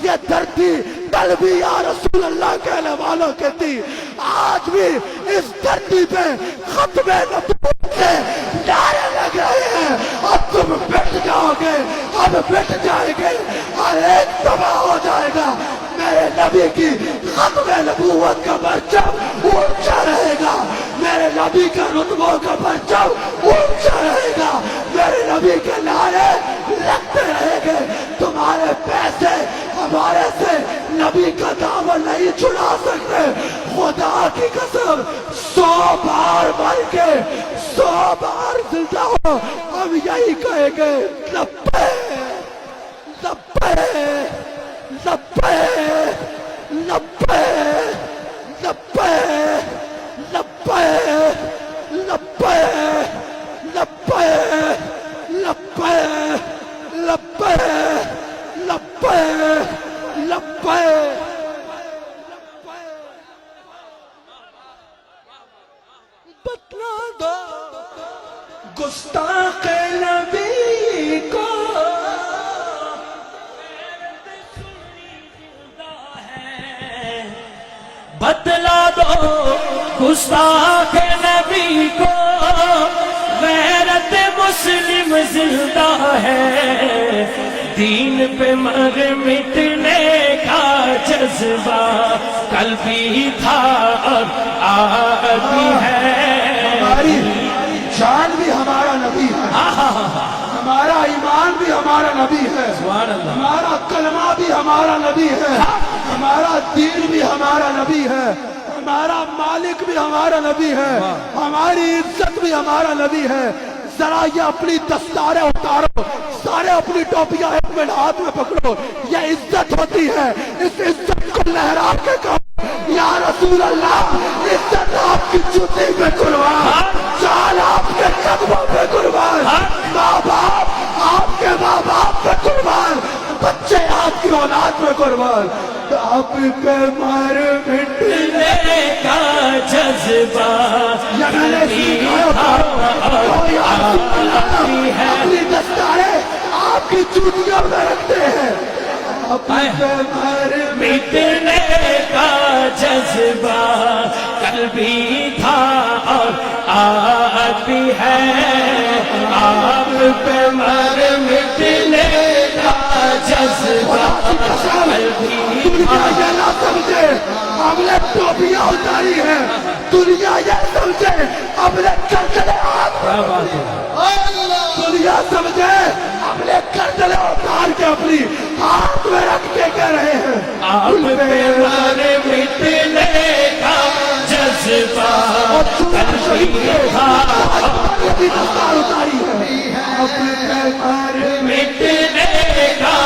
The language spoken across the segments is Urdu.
یہ دھرتی کل بھی یا رسول اللہ کہنے والوں کی تھی، آج بھی اس دھرتی پہ ختم نبوت کے نعرے لگ رہے ہیں۔ اب تم مٹ جاؤ گے، اب مٹ جائیں گے، ہر ایک تباہ ہو جائے گا، میرے نبی کی ختم نبوت کا پرچم اونچا رہے گا، میرے نبی کا رتبوں کا پرچم اونچا رہے گا، میرے نبی کے نعرے لگتے رہیں گے۔ تمہارے پیسے ہمارے سے نبی کا دامن نہیں چھڑا سکتے۔ خدا کی قسم 100 بار مر کے 100 بار زندہ ہو، ہم یہی کہیں گے لبیک لبیک لبیک لبیک لبیک لبیک لبیک لبیک لبیک لبیک لبیک لبیک۔ بتلا دو گستاخ نبی کو، بتلا دو گستاخ نبی کو، غیرت مسلم زندہ ہے، دین پہ مر مٹنے کا جذبہ کل بھی تھا اور آج بھی ہے۔ ہماری جان بھی ہمارا نبی ہے، ہمارا ایمان بھی ہمارا نبی ہے، ہمارا کلمہ بھی ہمارا نبی ہے، ہمارا دین بھی ہمارا نبی ہے، ہمارا مالک بھی ہمارا نبی ہے، ہماری عزت بھی ہمارا نبی ہے۔ ذرا یہ اپنی دستاریں اتارو، سارے اپنی ٹوپیاں ایک منٹ ہاتھ میں پکڑو، یہ عزت ہوتی ہے، اس عزت کو لہرا کے کہو یا رسول اللہ، عزت آپ کی جوتی پہ قربان، جان آپ کے قدموں پہ قربان، ماں باپ آپ کے ماں باپ پہ قربان، بچے آپ کی اولاد پہ قربان۔ آپ پہ مر مٹنے کا جذبہ یا میں نے سکھایا تھا، اپنی دستاریں آپ کی چوٹیوں میں رکھتے ہیں۔ اپنے مر مٹنے کا جذبہ کل بھی تھا اور آج بھی ہے، آپ پہ مر مٹنے کا جذبہ کل بھی دنیا یہ نہ سمجھے ہم نے ٹوپیاں اتاری ہیں، دنیا یہ سمجھے ہم نے کردلے دنیا سمجھے ہم نے کردلے اتار کے اپنی ہاتھ میں رکھ کے کہہ رہے ہیں آپ پہ مر مٹنے کا جذبہ کل بھی تھا، دستار اتاری ہے، اپنے مر مٹنے کا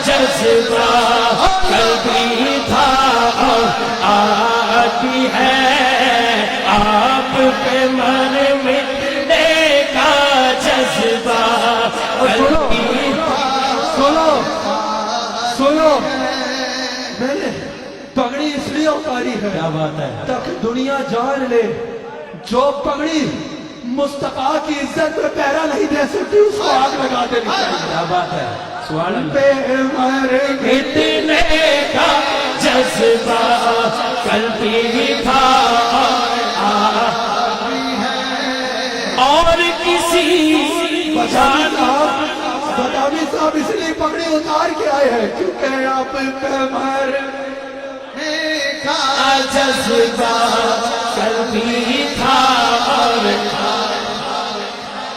جذبہ کل بھی تھا اور آج بھی ہے، آپ پہ مر مٹنے کا جذبہ کل بھی سنو سنو، میں نے پگڑی اس لیے اتاری ہے کیا بات ہے، تاکہ دنیا جان لے جو پگڑی مصطفیٰ کی عزت میں پہرا نہیں دے سکتی اس کو آگ لگا دینی چاہیے۔ کیا بات ہے، سبحان اللہ۔ پہ مر مٹنے کا جذبہ کل بھی تھا اور کسی بدامی صاحب اس لیے پگڑی اتار کے آئے ہیں کیونکہ آپ پہ مر کا جذبہ کل بھی تھا اور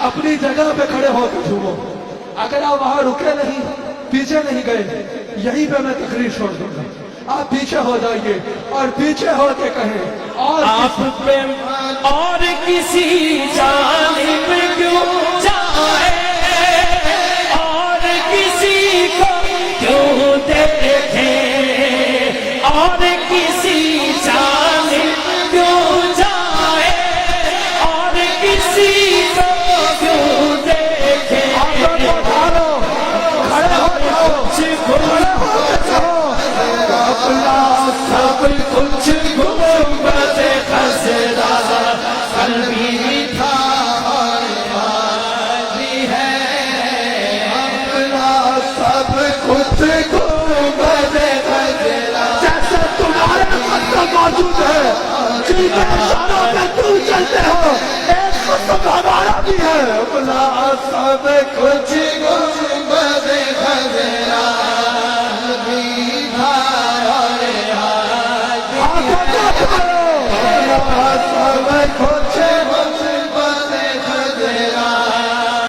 اپنی جگہ پہ کھڑے ہو کے جھومو، اگر آپ وہاں رکے نہیں، پیچھے نہیں گئے، یہیں پہ میں تقریر چھوڑ دوں گا، آپ پیچھے ہو جائیے اور پیچھے ہو کے کہیں اور آپ پہ اور کسی جانب کیوں جائے، اور کسی کو کیوں دیکھیں، اور کسی جانب کیوں جائے، اور کسی کو کیوں دیکھیں۔ سب کچھ گنبد خضرا کل بھی تھا اور آج بھی نبی کے اشاروں پہ کیوں چلتے ہو؟ ایک قسم ہمارا بھی ہے بلا سب کچھ گنبد خضرا بھی تھا اور آنکھوں کو کھولو، بلا سب کچھ